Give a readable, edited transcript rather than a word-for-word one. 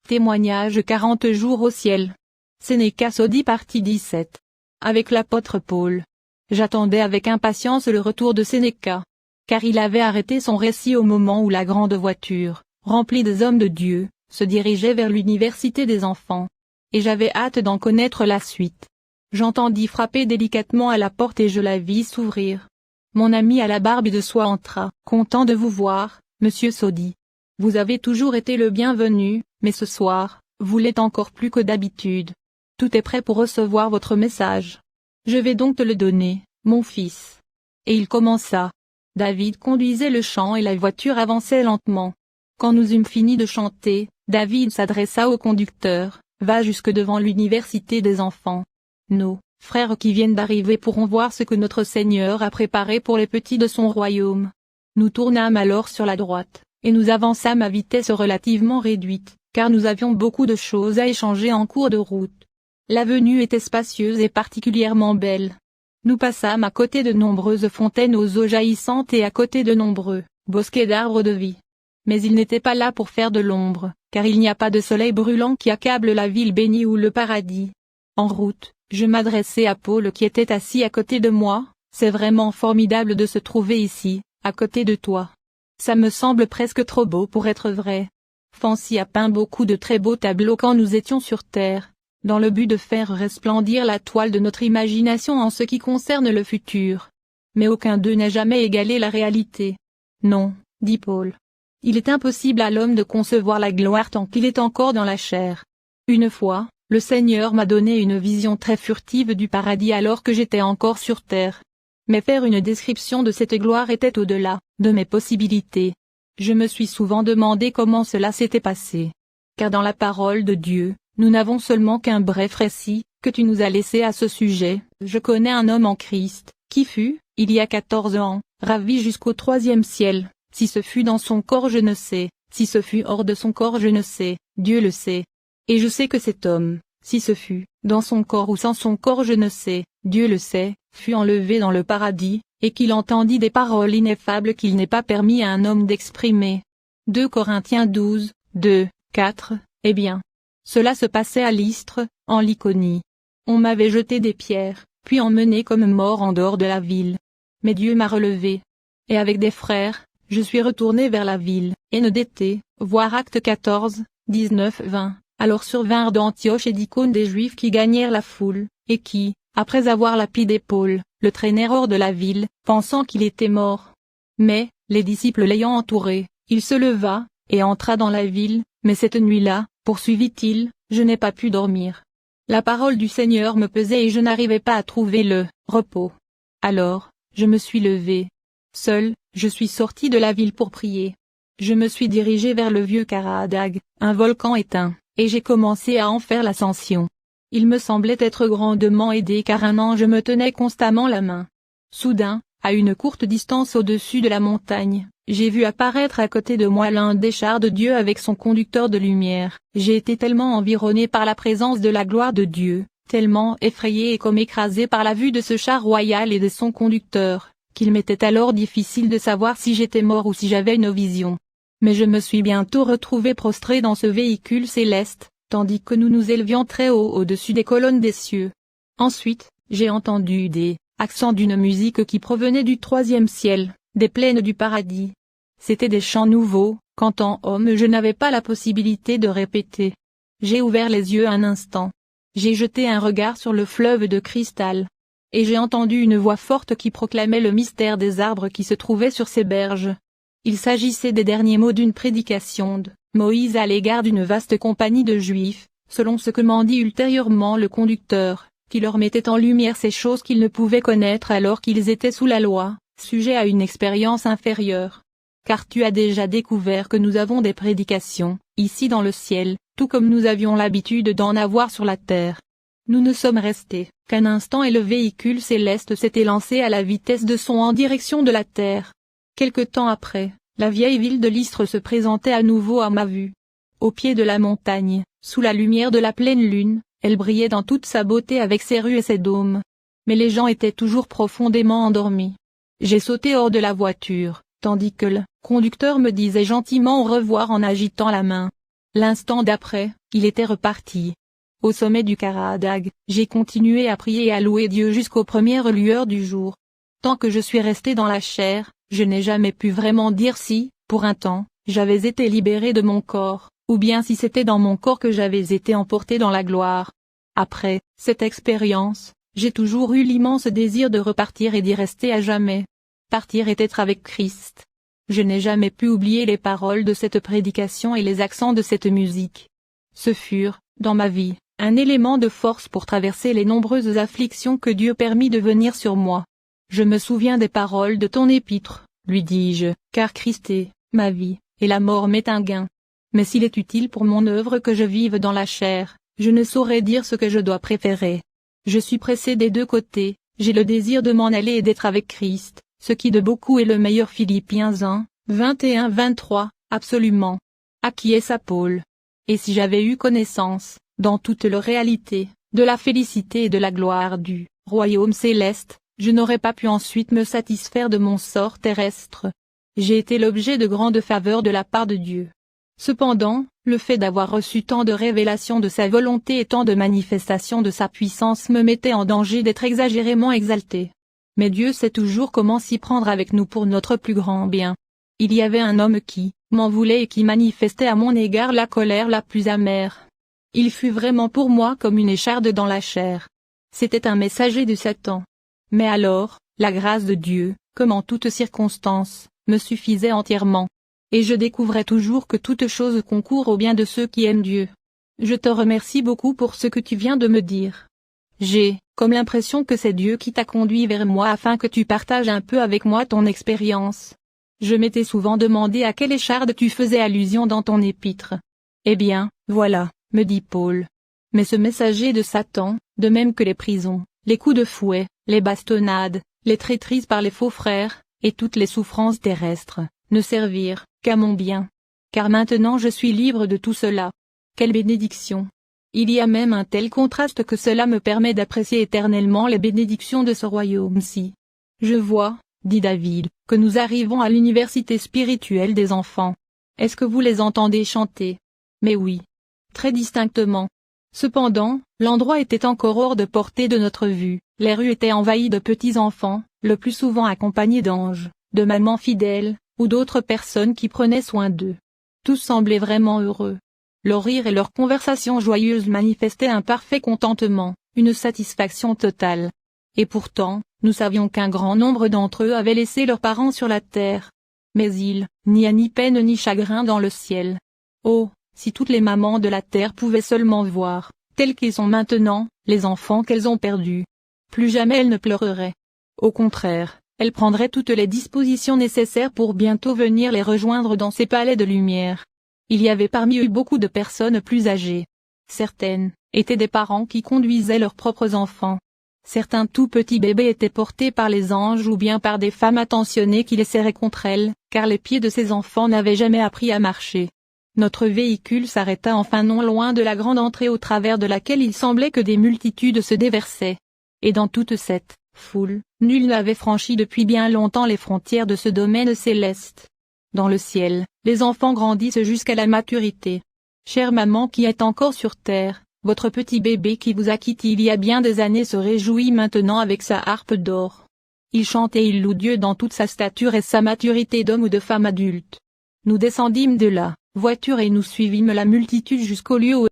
Témoignage 40 jours au ciel. Sénéca Sodi partie 17. Avec l'apôtre Paul. J'attendais avec impatience le retour de Sénéca. Car il avait arrêté son récit au moment où la grande voiture, remplie des hommes de Dieu, se dirigeait vers l'université des enfants. Et j'avais hâte d'en connaître la suite. J'entendis frapper délicatement à la porte et je la vis s'ouvrir. Mon ami à la barbe de soie entra. Content de vous voir, monsieur Sodi. Vous avez toujours été le bienvenu, mais ce soir, vous l'êtes encore plus que d'habitude. Tout est prêt pour recevoir votre message. Je vais donc te le donner, mon fils. Et il commença. David conduisait le chant et la voiture avançait lentement. Quand nous eûmes fini de chanter, David s'adressa au conducteur, va jusque devant l'université des enfants. Nos frères qui viennent d'arriver pourront voir ce que notre Seigneur a préparé pour les petits de son royaume. Nous tournâmes alors sur la droite, et nous avançâmes à vitesse relativement réduite, car nous avions beaucoup de choses à échanger en cours de route. L'avenue était spacieuse et particulièrement belle. Nous passâmes à côté de nombreuses fontaines aux eaux jaillissantes et à côté de nombreux bosquets d'arbres de vie. Mais ils n'étaient pas là pour faire de l'ombre, car il n'y a pas de soleil brûlant qui accable la ville bénie ou le paradis. En route, je m'adressai à Paul qui était assis à côté de moi. C'est vraiment formidable de se trouver ici, à côté de toi. Ça me semble presque trop beau pour être vrai. Fancy a peint beaucoup de très beaux tableaux quand nous étions sur Terre, dans le but de faire resplendir la toile de notre imagination en ce qui concerne le futur. Mais aucun d'eux n'a jamais égalé la réalité. Non, dit Paul. Il est impossible à l'homme de concevoir la gloire tant qu'il est encore dans la chair. Une fois, le Seigneur m'a donné une vision très furtive du paradis alors que j'étais encore sur terre. Mais faire une description de cette gloire était au-delà de mes possibilités. Je me suis souvent demandé comment cela s'était passé. Car dans la parole de Dieu, nous n'avons seulement qu'un bref récit, que tu nous as laissé à ce sujet. Je connais un homme en Christ, qui fut, il y a 14 ans, ravi jusqu'au 3e ciel. Si ce fut dans son corps je ne sais, si ce fut hors de son corps je ne sais, Dieu le sait. Et je sais que cet homme, si ce fut, dans son corps ou sans son corps je ne sais, Dieu le sait, fut enlevé dans le paradis, et qu'il entendit des paroles ineffables qu'il n'est pas permis à un homme d'exprimer. 2 Corinthiens 12, 2, 4, eh bien. Cela se passait à Lystre, en Lycaonie. On m'avait jeté des pierres, puis emmené comme mort en dehors de la ville. Mais Dieu m'a relevé. Et avec des frères, je suis retourné vers la ville, et Nédété, voir Acte 14, 19-20. Alors survinrent d'Antioche et d'Icône des Juifs qui gagnèrent la foule, et qui, après avoir lapidé Paul, le traînèrent hors de la ville, pensant qu'il était mort. Mais, les disciples l'ayant entouré, il se leva, et entra dans la ville, mais cette nuit-là, poursuivit-il, je n'ai pas pu dormir. La parole du Seigneur me pesait et je n'arrivais pas à trouver le repos. Alors, je me suis levé. Seul, je suis sorti de la ville pour prier. Je me suis dirigé vers le vieux Karadag, un volcan éteint, et j'ai commencé à en faire l'ascension. Il me semblait être grandement aidé car un ange me tenait constamment la main. Soudain, à une courte distance au-dessus de la montagne, j'ai vu apparaître à côté de moi l'un des chars de Dieu avec son conducteur de lumière. J'ai été tellement environné par la présence de la gloire de Dieu, tellement effrayé et comme écrasé par la vue de ce char royal et de son conducteur, qu'il m'était alors difficile de savoir si j'étais mort ou si j'avais une vision. Mais je me suis bientôt retrouvé prostré dans ce véhicule céleste, tandis que nous nous élevions très haut au-dessus des colonnes des cieux. Ensuite, j'ai entendu des accents d'une musique qui provenait du 3e ciel, des plaines du paradis. C'étaient des chants nouveaux, qu'en tant homme je n'avais pas la possibilité de répéter. J'ai ouvert les yeux un instant. J'ai jeté un regard sur le fleuve de cristal. Et j'ai entendu une voix forte qui proclamait le mystère des arbres qui se trouvaient sur ces berges. Il s'agissait des derniers mots d'une prédication de Moïse à l'égard d'une vaste compagnie de Juifs, selon ce que m'en dit ultérieurement le conducteur, qui leur mettait en lumière ces choses qu'ils ne pouvaient connaître alors qu'ils étaient sous la loi, sujets à une expérience inférieure. Car tu as déjà découvert que nous avons des prédications, ici dans le ciel, tout comme nous avions l'habitude d'en avoir sur la terre. Nous ne sommes restés qu'un instant et le véhicule céleste s'était lancé à la vitesse de son en direction de la terre. Quelque temps après, la vieille ville de Lystre se présentait à nouveau à ma vue. Au pied de la montagne, sous la lumière de la pleine lune, elle brillait dans toute sa beauté avec ses rues et ses dômes. Mais les gens étaient toujours profondément endormis. J'ai sauté hors de la voiture, tandis que le conducteur me disait gentiment au revoir en agitant la main. L'instant d'après, il était reparti. Au sommet du Karadag, j'ai continué à prier et à louer Dieu jusqu'aux premières lueurs du jour. Tant que je suis resté dans la chair, je n'ai jamais pu vraiment dire si, pour un temps, j'avais été libéré de mon corps, ou bien si c'était dans mon corps que j'avais été emporté dans la gloire. Après cette expérience, j'ai toujours eu l'immense désir de repartir et d'y rester à jamais. Partir et être avec Christ. Je n'ai jamais pu oublier les paroles de cette prédication et les accents de cette musique. Ce furent, dans ma vie, un élément de force pour traverser les nombreuses afflictions que Dieu permit de venir sur moi. Je me souviens des paroles de ton épître, lui dis-je, car Christ est ma vie, et la mort m'est un gain. Mais s'il est utile pour mon œuvre que je vive dans la chair, je ne saurais dire ce que je dois préférer. Je suis pressé des deux côtés, j'ai le désir de m'en aller et d'être avec Christ, ce qui de beaucoup est le meilleur. Philippiens 1, 21-23, absolument. Acquiesça Paul. Et si j'avais eu connaissance, dans toute leur réalité, de la félicité et de la gloire du royaume céleste, je n'aurais pas pu ensuite me satisfaire de mon sort terrestre. J'ai été l'objet de grandes faveurs de la part de Dieu. Cependant, le fait d'avoir reçu tant de révélations de sa volonté et tant de manifestations de sa puissance me mettait en danger d'être exagérément exalté. Mais Dieu sait toujours comment s'y prendre avec nous pour notre plus grand bien. Il y avait un homme qui m'en voulait et qui manifestait à mon égard la colère la plus amère. Il fut vraiment pour moi comme une écharde dans la chair. C'était un messager de Satan. Mais alors, la grâce de Dieu, comme en toutes circonstances, me suffisait entièrement. Et je découvrais toujours que toute chose concourt au bien de ceux qui aiment Dieu. Je te remercie beaucoup pour ce que tu viens de me dire. J'ai, comme l'impression que c'est Dieu qui t'a conduit vers moi afin que tu partages un peu avec moi ton expérience. Je m'étais souvent demandé à quelle écharde tu faisais allusion dans ton épître. Eh bien, voilà, me dit Paul. Mais ce messager de Satan, de même que les prisons, les coups de fouet, les bastonnades, les traîtrises par les faux frères, et toutes les souffrances terrestres, ne servirent qu'à mon bien. Car maintenant je suis libre de tout cela. Quelle bénédiction! Il y a même un tel contraste que cela me permet d'apprécier éternellement les bénédictions de ce royaume-ci. Je vois, dit David, que nous arrivons à l'université spirituelle des enfants. Est-ce que vous les entendez chanter? Mais oui. Très distinctement. Cependant, l'endroit était encore hors de portée de notre vue, les rues étaient envahies de petits enfants, le plus souvent accompagnés d'anges, de mamans fidèles, ou d'autres personnes qui prenaient soin d'eux. Tous semblaient vraiment heureux. Leur rire et leur conversation joyeuse manifestaient un parfait contentement, une satisfaction totale. Et pourtant, nous savions qu'un grand nombre d'entre eux avaient laissé leurs parents sur la terre. Mais il n'y a ni peine ni chagrin dans le ciel. Oh, si toutes les mamans de la terre pouvaient seulement voir, tels qu'ils sont maintenant, les enfants qu'elles ont perdus. Plus jamais elles ne pleureraient. Au contraire, elles prendraient toutes les dispositions nécessaires pour bientôt venir les rejoindre dans ces palais de lumière. Il y avait parmi eux beaucoup de personnes plus âgées. Certaines étaient des parents qui conduisaient leurs propres enfants. Certains tout petits bébés étaient portés par les anges ou bien par des femmes attentionnées qui les serraient contre elles, car les pieds de ces enfants n'avaient jamais appris à marcher. Notre véhicule s'arrêta enfin non loin de la grande entrée au travers de laquelle il semblait que des multitudes se déversaient. Et dans toute cette foule, nul n'avait franchi depuis bien longtemps les frontières de ce domaine céleste. Dans le ciel, les enfants grandissent jusqu'à la maturité. Chère maman qui êtes encore sur terre, votre petit bébé qui vous a quitté il y a bien des années se réjouit maintenant avec sa harpe d'or. Il chante et il loue Dieu dans toute sa stature et sa maturité d'homme ou de femme adulte. Nous descendîmes de la voiture et nous suivîmes la multitude jusqu'au lieu où